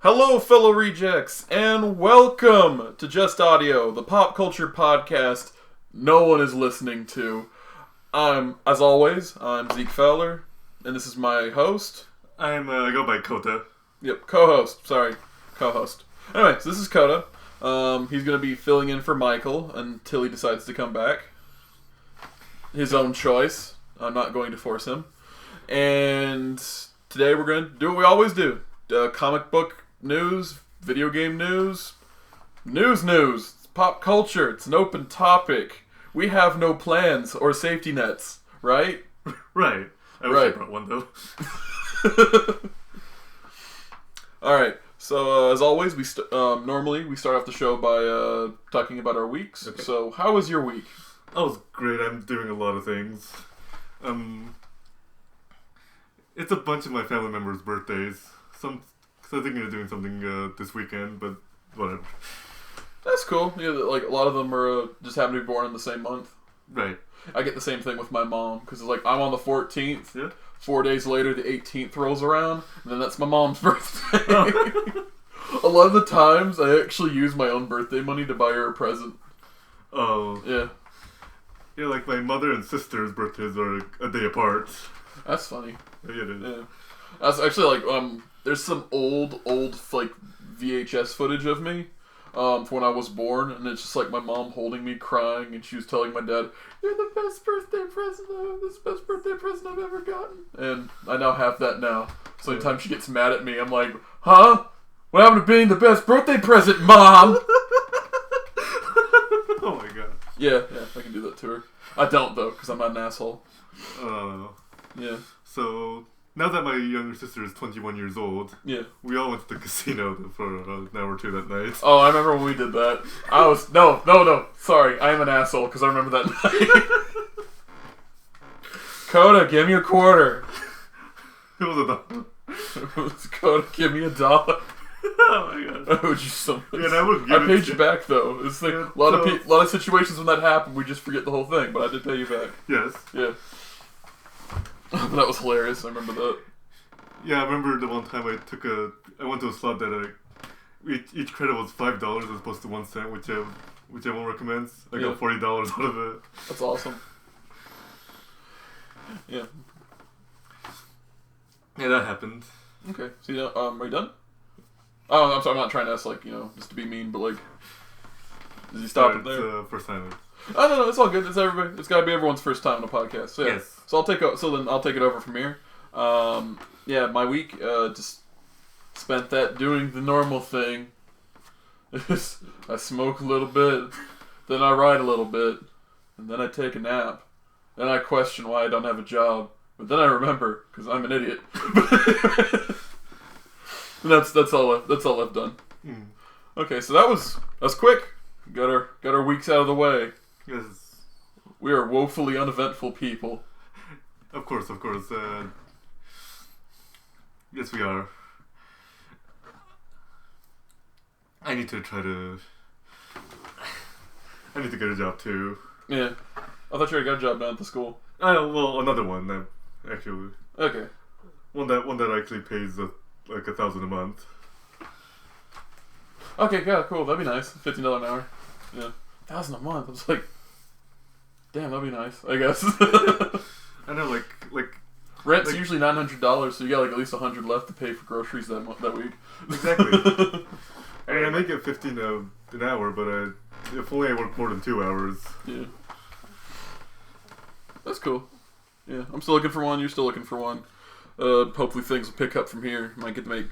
Hello, fellow rejects, and welcome to Just Audio, the pop culture podcast no one is listening to. As always, I'm Zeke Fowler, and this is my host. I go by Kota. Yep, co-host. Sorry, co-host. Anyway, so this is Kota. He's going to be filling in for Michael until he decides to come back. His own choice. I'm not going to force him. And today we're going to do what we always do. Comic book news, video game news, news, it's pop culture, it's an open topic. We have no plans or safety nets, right? Right. I wish I brought one, though. Alright, so as always, normally we start off the show by talking about our weeks. Okay. So, how was your week? Oh, it was great. I'm doing a lot of things. It's a bunch of my family members' birthdays. So I'm thinking of doing something this weekend, but whatever. That's cool. Yeah, like a lot of them are just happen to be born in the same month. Right. I get the same thing with my mom because it's like I'm on the 14th. Yeah. 4 days later, the 18th rolls around, and then that's my mom's birthday. A lot of the times, I actually use my own birthday money to buy her a present. Oh. Yeah. Yeah, like my mother and sister's birthdays are a day apart. That's funny. Yeah, it is. Yeah. That's actually like there's some old like VHS footage of me from when I was born, and it's just like my mom holding me crying, and she was telling my dad, "You're the best birthday present. This best birthday present I've ever gotten." And I now have that now. So anytime she gets mad at me, I'm like, "Huh? What happened to being the best birthday present, Mom?" Oh my god. Yeah, I can do that to her. I don't though, because I'm not an asshole. Yeah. So now that my younger sister is 21 years old, yeah, we all went to the casino for an hour or two that night. Oh, I remember when we did that. I was no. Sorry, I am an asshole because I remember that night. Coda, give me a quarter. It was $1. Coda, give me $1. Oh my god! I owed you so much. Yeah, and I would. I paid you back though. It's like a lot of situations when that happened, we just forget the whole thing. But I did pay you back. Yes. Yeah. That was hilarious. I remember that. Yeah, I remember the one time I went to a slot that each credit was $5 as opposed to 1 cent, which everyone recommends. I got $40 out of it. That's awesome. Yeah. Yeah, that happened. Okay. So are you done? Oh, I'm sorry. I'm not trying to ask just to be mean, but like, does he stop it there? First time. Oh no, it's all good. It's everybody. It's got to be everyone's first time on a podcast. So, yeah. Yes. So I'll take it over from here. Yeah, my week just spent that doing the normal thing. I smoke a little bit, then I write a little bit, and then I take a nap. Then I question why I don't have a job, but then I remember because I'm an idiot. That's all I've done. Mm. Okay, so that's quick. Got our weeks out of the way. Yes. We are woefully uneventful people. Of course. Yes, we are. I need to get a job too. Yeah. I thought you already got a job down at the school. Well, another one, actually. Okay. One that actually pays like $1,000 a month. Okay, yeah, cool. That'd be nice. $15 an hour. Yeah. $1,000 a month. I was like, damn, that'd be nice, I guess. I know, like rent's usually $900, so you got like at least $100 left to pay for groceries that week. Exactly. I mean, I make it $15 an hour, but if only I work more than 2 hours. Yeah. That's cool. Yeah, I'm still looking for one. You're still looking for one. Hopefully things will pick up from here. Might get to make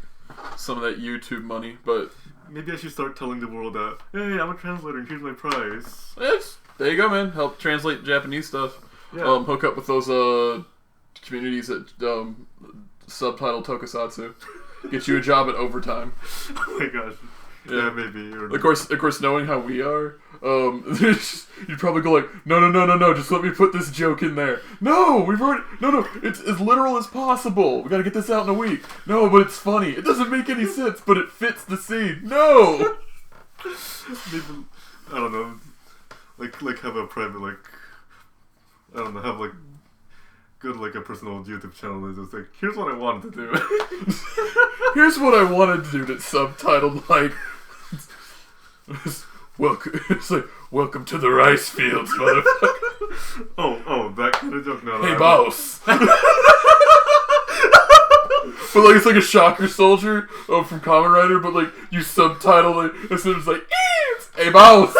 some of that YouTube money, but maybe I should start telling the world that, hey, I'm a translator and here's my price. Yes. There you go, man. Help translate Japanese stuff. Yeah. Hook up with those communities that subtitle tokusatsu. Get you a job at overtime. Oh my gosh. Yeah, maybe. Or of course, knowing how we are, you'd probably go like, no, just let me put this joke in there. No, it's as literal as possible. We gotta get this out in a week. No, but it's funny. It doesn't make any sense, but it fits the scene. No! Maybe, I don't know, like have a private, have go to like a personal YouTube channel and just like, here's what I wanted to do. Here's what I wanted to do. That's subtitled like, welcome to the rice fields, motherfucker. oh, that kind of joke. No, hey, boss. But like it's like a shocker soldier from Kamen Rider, but like you subtitle it instead of like, hey, boss.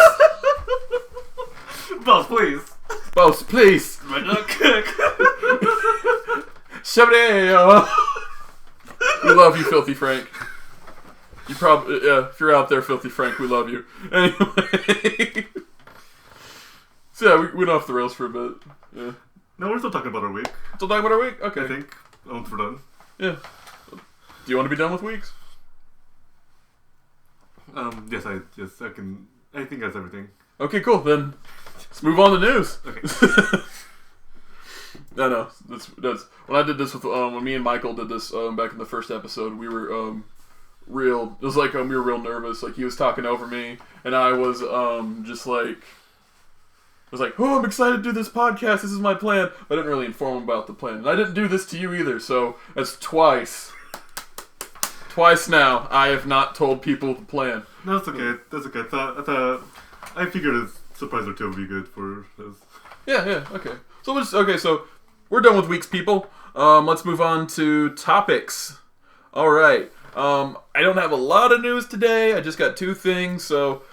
Boss, please. Boss, please. Shabba. We love you, Filthy Frank. You probably, if you're out there, Filthy Frank, we love you. Anyway. So yeah, we went off the rails for a bit. Yeah. No, we're still talking about our week. Still talking about our week? Okay. I think once we're done. Yeah. Do you want to be done with weeks? Yes, I can. I think that's everything. Okay, cool. Then let's move on to news. Okay. No, that's when I did this with when me and Michael did this back in the first episode. We were it was like we were real nervous. Like he was talking over me, and I was just like. I was like, oh, I'm excited to do this podcast. This is my plan. But I didn't really inform him about the plan. And I didn't do this to you either, so that's twice. Twice now, I have not told people the plan. No, that's okay. That's okay. I figured a surprise or two would be good for us. Yeah, okay. So we're done with weeks, people. Let's move on to topics. Alright. I don't have a lot of news today. I just got 2 things, so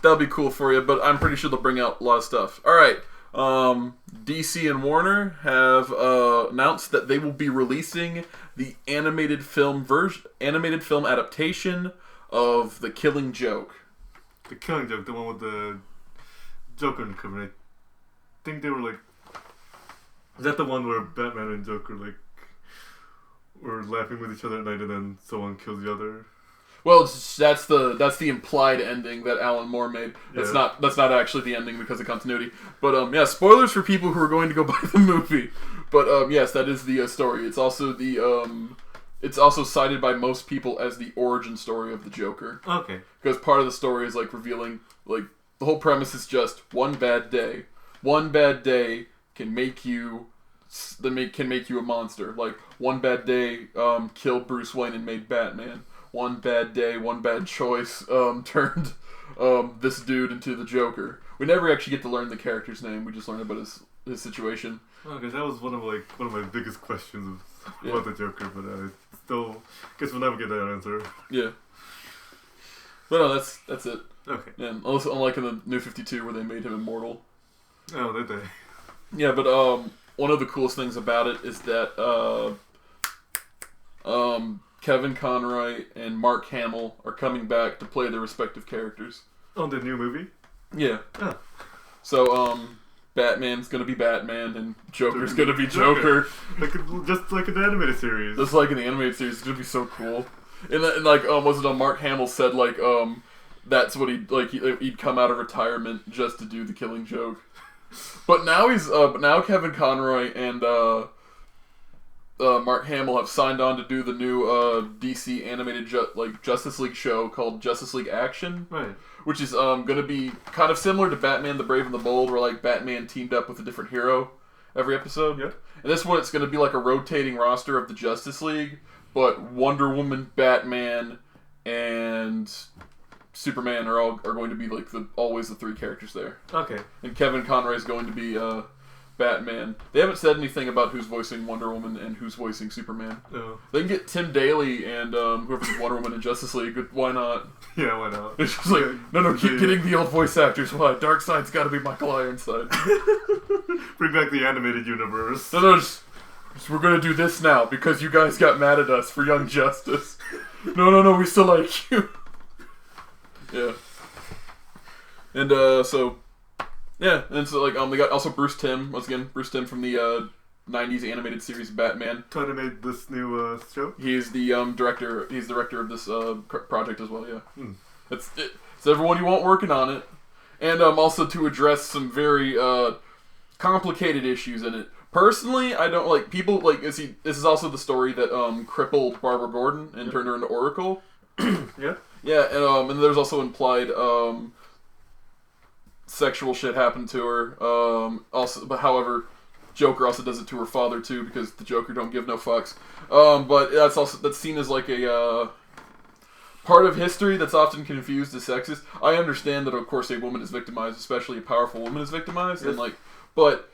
that'll be cool for you, but I'm pretty sure they'll bring out a lot of stuff. Alright, DC and Warner have announced that they will be releasing the animated film adaptation of The Killing Joke. The Killing Joke, the one with the Joker in the cover. I think they were like... Is that the one where Batman and Joker like were laughing with each other at night and then someone kills the other? Well, that's the implied ending that Alan Moore made. That's not actually the ending because of continuity. But yeah, spoilers for people who are going to go buy the movie. But yes, that is the story. It's also it's also cited by most people as the origin story of the Joker. Okay. Because part of the story is like revealing like the whole premise is just one bad day. One bad day can make you a monster. Like one bad day killed Bruce Wayne and made Batman. One bad day, one bad choice turned this dude into the Joker. We never actually get to learn the character's name. We just learn about his situation. Oh, because that was one of my biggest questions about the Joker, but I still guess we'll never get that answer. Yeah. But no, that's it. Okay. Yeah, also unlike in the New 52 where they made him immortal. Oh, did they? Yeah, but one of the coolest things about it is that Kevin Conroy and Mark Hamill are coming back to play their respective characters. Oh, the new movie? Yeah. Oh. So, Batman's gonna be Batman, and Joker's gonna be Joker. Just like in the animated series. Just like in the animated series, it's gonna be so cool. And was it Mark Hamill said, that's what he'd come out of retirement just to do the Killing Joke. But now now Kevin Conroy and, Mark Hamill have signed on to do the new DC animated Justice League show called Justice League Action, right? Which is going to be kind of similar to Batman: The Brave and the Bold, where Batman teamed up with a different hero every episode. Yep. And this one, it's going to be like a rotating roster of the Justice League, but Wonder Woman, Batman, and Superman are going to be always the 3 characters there. Okay. And Kevin Conroy is going to be Batman. They haven't said anything about who's voicing Wonder Woman and who's voicing Superman. No. They can get Tim Daly and whoever's Wonder Woman in Justice League. Why not? Yeah, why not? It's just no, keep getting the old voice actors. Why? Darkseid's got to be Michael Ironside. Bring back the animated universe. No, just we're gonna do this now because you guys got mad at us for Young Justice. No, we still like you. Yeah. And so. Yeah, and so they got also Bruce Timm from the 90s animated series Batman. To animate this new show? He's the director. He's the director of this project as well. Yeah, It's everyone you want working on it, and also to address some very complicated issues in it. Personally, I don't like people This is also the story that crippled Barbara Gordon and turned her into Oracle. Yeah. Yeah, and there's also implied sexual shit happened to her. Also, but however, Joker also does it to her father too, because the Joker don't give no fucks. But that's seen as like a part of history that's often confused as sexist. I understand that, of course, a woman is victimized, especially a powerful woman is victimized, yes. But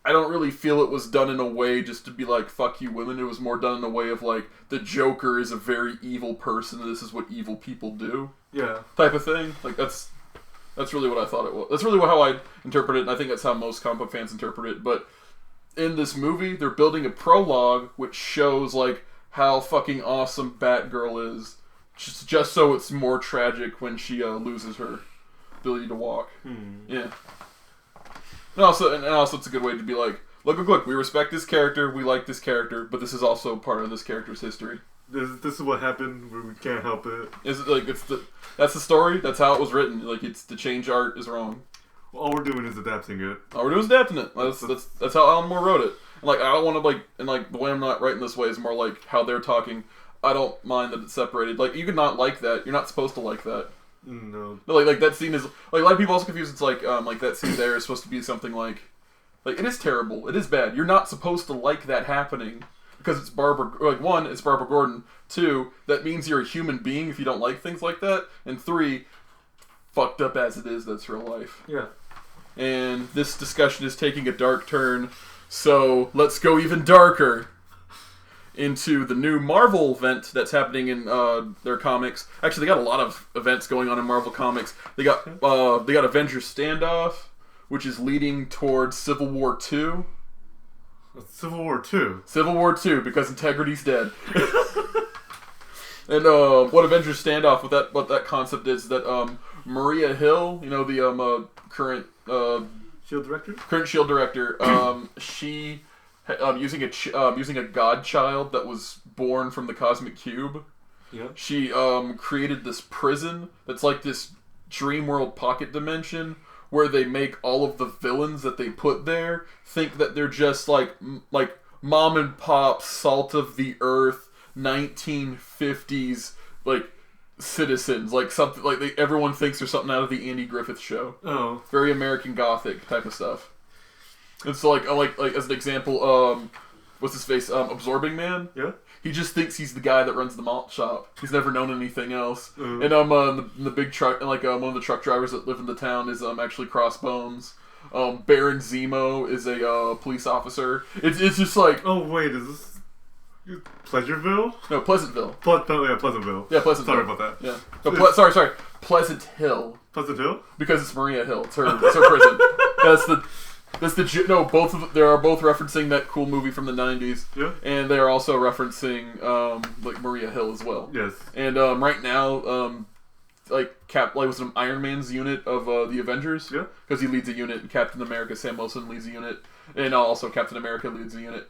I don't really feel it was done in a way just to be like, fuck you women. It was more done in a way of like, the Joker is a very evil person, and this is what evil people do. Yeah. Type of thing. Like, that's really what I thought it was. That's really how I interpret it, and I think that's how most comic book fans interpret it. But in this movie, they're building a prologue which shows, like, how fucking awesome Batgirl is. Just so it's more tragic when she loses her ability to walk. Yeah. And also, it's a good way to be like, look, we respect this character, we like this character, but this is also part of this character's history. This is what happened, we can't help it. Is it like that's the story? That's how it was written. Like, it's to change art is wrong. Well, all we're doing is adapting it. All we're doing is adapting it. That's how Alan Moore wrote it. And like, I don't want to the way I'm not writing this way is more like how they're talking. I don't mind that it's separated. Like, you can not like that. You're not supposed to like that. No. Like that scene is like a lot of people also confuse. It's like that scene there is supposed to be something like it is terrible. It is bad. You're not supposed to like that happening because it's Barbara. Like, one, it's Barbara Gordon. Two, that means you're a human being if you don't like things like that. And three, fucked up as it is, that's real life. Yeah. And this discussion is taking a dark turn. So let's go even darker into the new Marvel event that's happening in their comics. Actually, they got a lot of events going on in Marvel Comics. They got Avengers Standoff, which is leading towards Civil War 2. Civil War 2? Civil War 2, because integrity's dead. And what Avengers Standoff, what that concept is that Maria Hill, the current Shield director? Current Shield director, she... using a godchild that was born from the Cosmic Cube. Yeah. She created this prison that's like this dream world pocket dimension where they make all of the villains that they put there think that they're just like mom and pop, salt of the earth, 1950s like citizens, like something like everyone thinks they're something out of the Andy Griffith Show. Oh. Very American Gothic type of stuff. And so, like as an example, what's his face? Absorbing Man. Yeah. He just thinks he's the guy that runs the malt shop. He's never known anything else. Mm. And the big truck, and like one of the truck drivers that live in the town is actually Crossbones. Baron Zemo is a police officer. It's just like, oh wait, is this Pleasureville? No, Pleasantville. Pleasantville. Yeah, Pleasantville. Sorry about that. Yeah. No, sorry. Pleasant Hill. Pleasant Hill? Because it's Maria Hill. It's her prison. They are both referencing that cool movie from the 90s. Yeah. And they are also referencing like Maria Hill as well. Yes. And right now, was it Iron Man's unit of the Avengers? Yeah. Because he leads a unit, and Captain America, Sam Wilson leads a unit, and also Captain America leads a unit.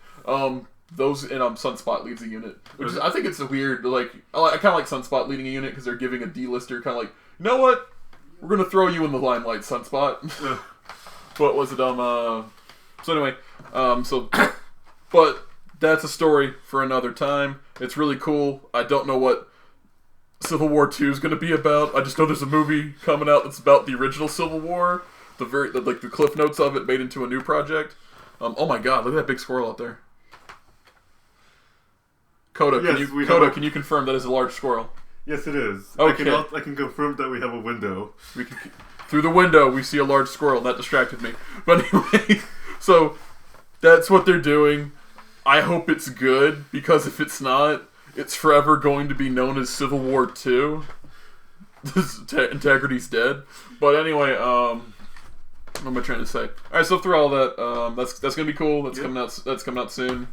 Sunspot leads a unit, which is, I think it's a weird, like, I kind of like Sunspot leading a unit because they're giving a D-lister kind of like, you know what? We're gonna throw you in the limelight, Sunspot. Yeah. What was it? So anyway, but that's a story for another time. It's really cool. I don't know what Civil War 2 is going to be about. I just know there's a movie coming out that's about the original Civil War. The cliff notes of it made into a new project. Oh my God! Look at that big squirrel out there. Coda, can you confirm that is a large squirrel? Yes, it is. Okay. I can confirm that we have a window. Through the window, we see a large squirrel, and that distracted me. But anyway, so that's what they're doing. I hope it's good, because if it's not, it's forever going to be known as Civil War 2. Integrity's dead. But anyway, what am I trying to say? Alright, so through all that, that's gonna be cool. That's coming out soon.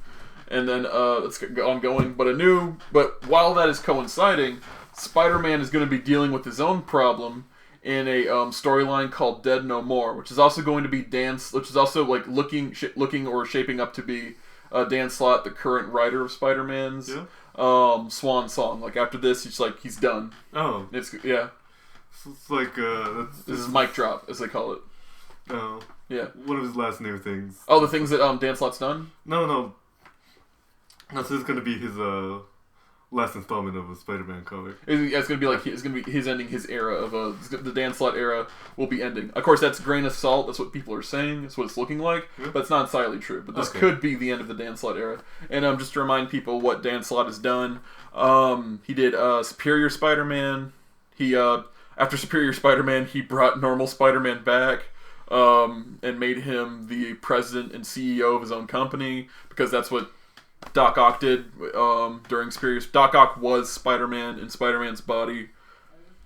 And then it's ongoing. But while that is coinciding, Spider-Man is going to be dealing with his own problem in a storyline called Dead No More, which is also going to be which is also like looking or shaping up to be Dan Slott, the current writer of Spider-Man's swan song. Like, after this, he's done. Oh, It's So it's like this is mic drop, as they call it. Oh, yeah. One of his last new things. Oh, the things that Dan Slott's done. No. This is gonna be his last installment of a Spider-Man comic. It's gonna be like it's gonna be his ending his era of the Dan Slott era will be ending. Of course, that's grain of salt. That's what people are saying. That's what it's looking like, but it's not entirely true. But this could be the end of the Dan Slott era. And just to remind people what Dan Slott has done, he did Superior Spider-Man. He after Superior Spider-Man, he brought normal Spider-Man back. And made him the president and CEO of his own company because that's what Doc Ock did during Superior. Doc Ock was Spider-Man in Spider-Man's body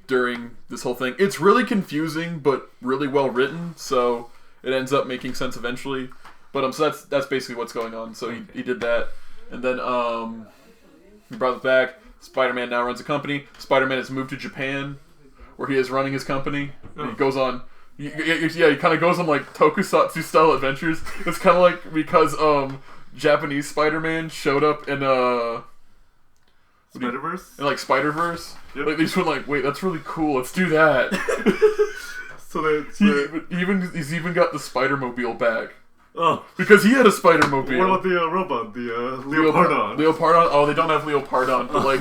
during this whole thing. It's really confusing, but really well written, so it ends up making sense eventually. But so that's basically what's going on. So he did that, and then he brought it back. Spider-Man now runs a company. Spider-Man has moved to Japan, where he is running his company. And he goes on. He kind of goes on like tokusatsu style adventures. It's kind of like because Japanese Spider-Man showed up in Spider-Verse? In like Spider-Verse. Yep. Like they just went like, wait, that's really cool. Let's do that. He's even got the Spider-Mobile back. Oh, because he had a Spider-Mobile. What about the robot, the Leopardon? Leopardon? Oh, they don't have Leopardon, but like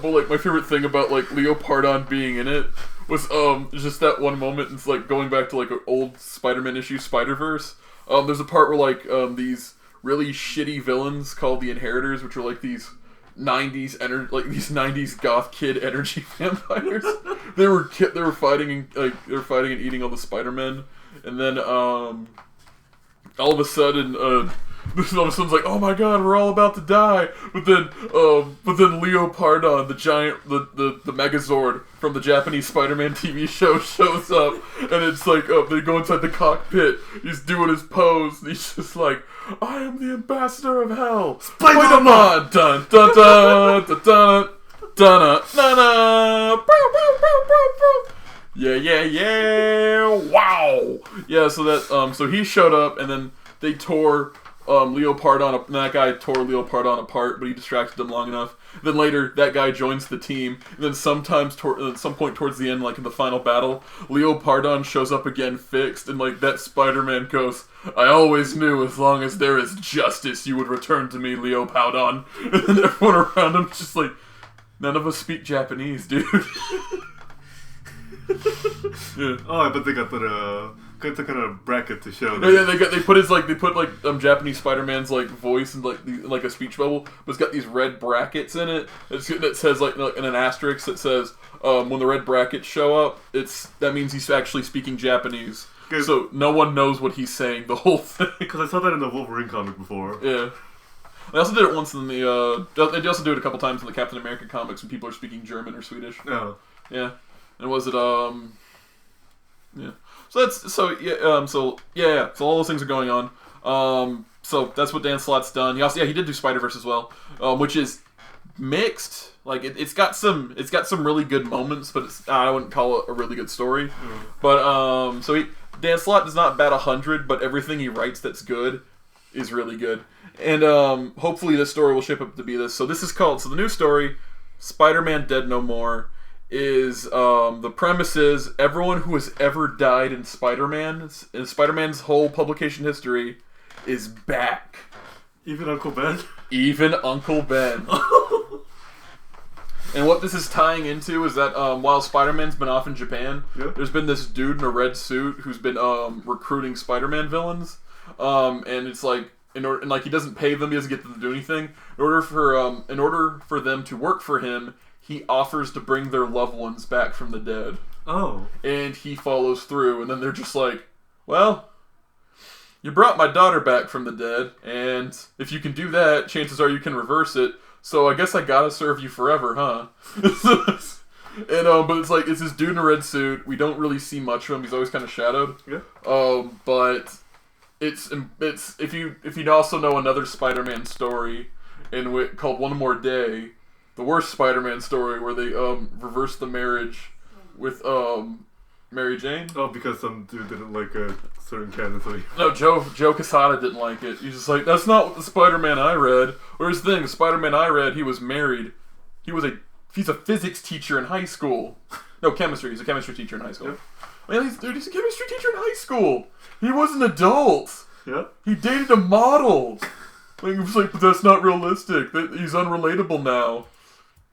but like my favorite thing about like Leopardon being in it was just that one moment. It's like going back to like an old Spider-Man issue, Spider-Verse. There's a part where like these really shitty villains called the Inheritors, which are like these 90s goth kid energy vampires. they were fighting and eating all the Spider-Men, and then all of a sudden, someone's like, "Oh my God, we're all about to die!" But then Leopardon, the giant, the Megazord from the Japanese Spider-Man TV show, shows up, and it's like, they go inside the cockpit. He's doing his pose, and he's just like, "I am the ambassador of hell, Spider-Man!" Dun dun dun dun dun dun dun dun. Yeah, wow. Yeah, so that so he showed up, and then they tore Leopardon, and that guy tore Leopardon apart, but he distracted them long enough. Then later, that guy joins the team, and then at some point towards the end, like in the final battle, Leopardon shows up again fixed, and like that Spider-Man goes, "I always knew as long as there is justice, you would return to me, Leopardon." And then everyone around him just like, none of us speak Japanese, dude. Yeah. Oh, I bet they got that kind of bracket to show. Yeah, they put Japanese Spider-Man's like voice and like a speech bubble, but it's got these red brackets in it. That says like in an asterisk that says when the red brackets show up, that means he's actually speaking Japanese. So no one knows what he's saying the whole thing. Because I saw that in the Wolverine comic before. Yeah. They also did it once in the. They also do it a couple times in the Captain America comics when people are speaking German or Swedish. Oh. Yeah. And was it yeah. So all those things are going on. So that's what Dan Slott's done. He did do Spider-Verse as well, which is mixed. Like it's got some really good moments, but I wouldn't call it a really good story. Mm. But Dan Slott does not bat 100, but everything he writes that's good is really good. And hopefully this story will shape up to be this. So this is called the new story, Spider-Man Dead No More. Is the premise is everyone who has ever died in Spider-Man's whole publication history is back. Even Uncle Ben? Even Uncle Ben. And what this is tying into is that while Spider-Man's been off in Japan, there's been this dude in a red suit who's been recruiting Spider-Man villains. And it's like he doesn't pay them, he doesn't get them to do anything. In order for them to work for him, he offers to bring their loved ones back from the dead. Oh. And he follows through, and then they're just like, "Well, you brought my daughter back from the dead, and if you can do that, chances are you can reverse it, so I guess I gotta serve you forever, huh?" And but it's this dude in a red suit. We don't really see much of him. He's always kind of shadowed. Yeah. But it's if you also know another Spider-Man story called One More Day, the worst Spider-Man story where they reversed the marriage with Mary Jane. Oh, because some dude didn't like a certain canon. No, Joe Quesada didn't like it. He's just like, "That's not what the Spider-Man I read." Whereas the thing, the Spider-Man I read, he was married. He's a physics teacher in high school. No, chemistry. He's a chemistry teacher in high school. Yeah. Man, he's a chemistry teacher in high school. He was an adult. Yeah. He dated a model. Like, it was like, but that's not realistic. He's unrelatable now.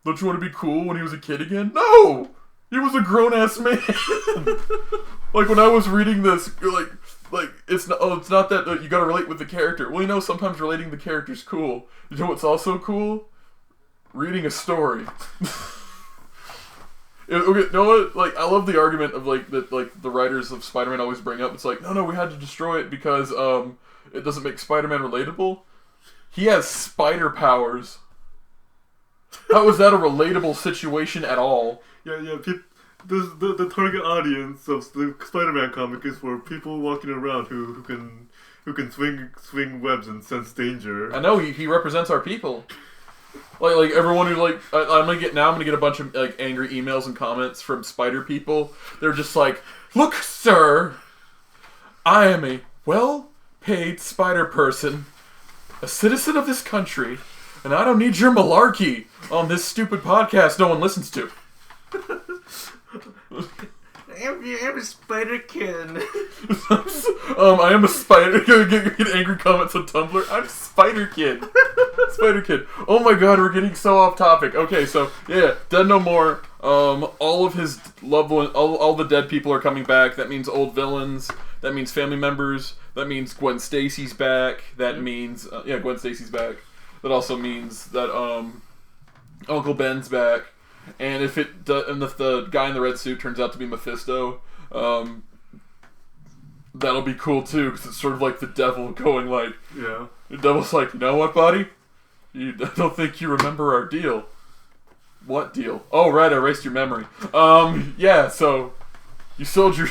Don't you want to be cool when he was a kid again? No! He was a grown-ass man. Like, when I was reading this, like it's not that you gotta relate with the character. Well, you know, sometimes relating the character's cool. You know what's also cool? Reading a story. Okay, you know what? Like, I love the argument of like that. Like, the writers of Spider-Man always bring up. It's like, no, we had to destroy it because it doesn't make Spider-Man relatable. He has spider powers. How is that a relatable situation at all? Yeah. The target audience of the Spider-Man comic is for people walking around who can swing webs and sense danger. I know he represents our people. Like everyone who I'm gonna get a bunch of like angry emails and comments from spider people. They're just like, look, sir, I am a well-paid spider person, a citizen of this country, and I don't need your malarkey on this stupid podcast no one listens to. I'm a spider kid. I am a spider. Get angry comments on Tumblr. I'm Spider Kid. Spider Kid. Oh my god, we're getting so off topic. Okay, so yeah, Dead No More. All of his loved ones, all the dead people are coming back. That means old villains. That means family members. That means Gwen Stacy's back. That means Gwen Stacy's back. That also means that Uncle Ben's back. And if the guy in the red suit turns out to be Mephisto, that'll be cool too, because it's sort of like the devil going like, yeah. The devil's like, you know what, buddy? I don't think you remember our deal. What deal? Oh, right, I erased your memory. Yeah, so you sold your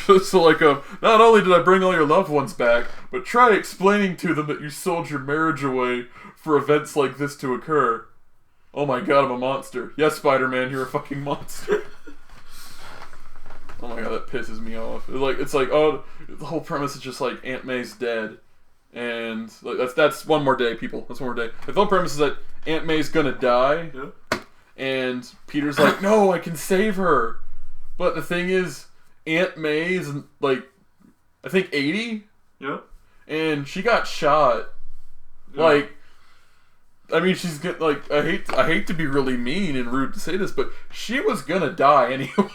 not only did I bring all your loved ones back, but try explaining to them that you sold your marriage away for events like this to occur. Oh my god, I'm a monster. Yes, Spider-Man, you're a fucking monster. Oh my god, that pisses me off. It's like, oh, the whole premise is just like Aunt May's dead. And like that's one more day, people. That's one more day. The whole premise is that Aunt May's gonna die. Yeah. And Peter's like, no, I can save her. But the thing is, Aunt May is like, I think 80? Yeah. And she got shot. Yeah. Like, I mean, she's good. Like, I hate to be really mean and rude to say this, but she was gonna die anyway.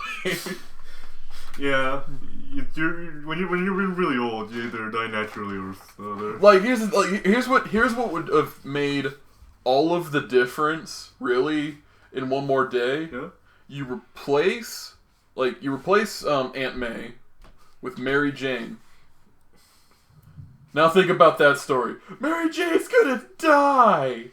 Yeah, when you're really old, you either die naturally or other. Like, here's what would have made all of the difference really in One More Day. Yeah. You replace Aunt May with Mary Jane. Now think about that story. Mary Jane's gonna die.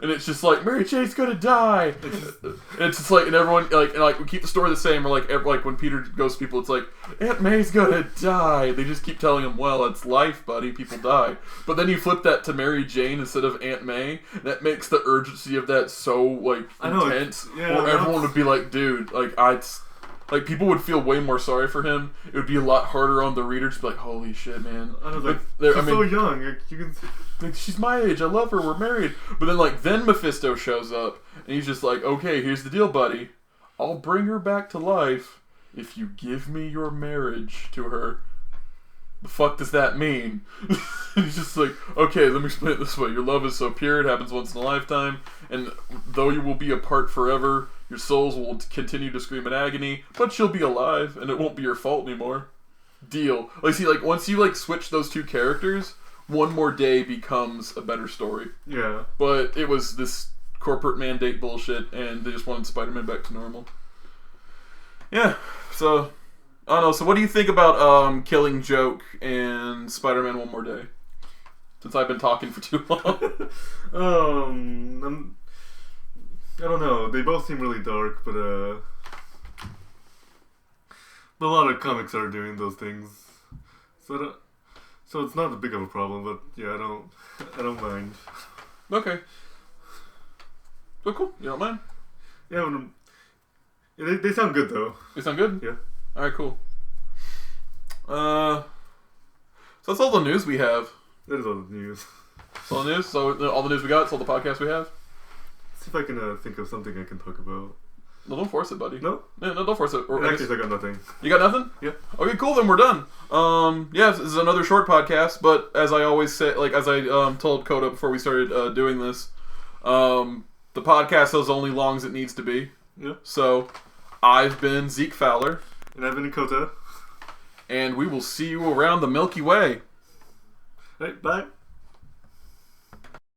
And it's just like, Mary Jane's gonna die. And it's just like, and everyone like we keep the story the same. Or like when Peter goes to people, it's like, Aunt May's gonna die. They just keep telling him, well, it's life, buddy. People die. But then you flip that to Mary Jane instead of Aunt May. That makes the urgency of that so like intense. Where everyone would be like, dude, like people would feel way more sorry for him. It would be a lot harder on the reader to be like, holy shit, man. I was like, she's so young. You can see. Like, she's my age. I love her. We're married. But then Mephisto shows up, and he's just like, okay, here's the deal, buddy. I'll bring her back to life if you give me your marriage to her. The fuck does that mean? He's just like, okay, let me explain it this way. Your love is so pure, it happens once in a lifetime, and though you will be apart forever, your souls will continue to scream in agony, but you'll be alive, and it won't be your fault anymore. Deal. Like, see, like, once you, like, switch those two characters, One More Day becomes a better story. Yeah. But it was this corporate mandate bullshit, and they just wanted Spider-Man back to normal. Yeah, so, I don't know. So what do you think about Killing Joke and Spider-Man One More Day? Since I've been talking for too long. I don't know. They both seem really dark, but a lot of comics are doing those things. So it's not that big of a problem, but yeah, I don't mind. Okay. So cool. You don't mind? Yeah, they sound good though. They sound good? Yeah. Alright, cool. So that's all the news we have. That is all the news. That's all the news? So all the news we got, it's all the podcasts we have? See if I can think of something I can talk about. No, don't force it, buddy. No? No, don't force it. In that case, I got nothing. You got nothing? Yeah. Okay, cool, then we're done. Yeah, this is another short podcast, but as I always say, like, as I told Coda before we started doing this, the podcast is only long as it needs to be. Yeah. So, I've been Zeke Fowler. And I've been Kota. And we will see you around the Milky Way. Right, bye.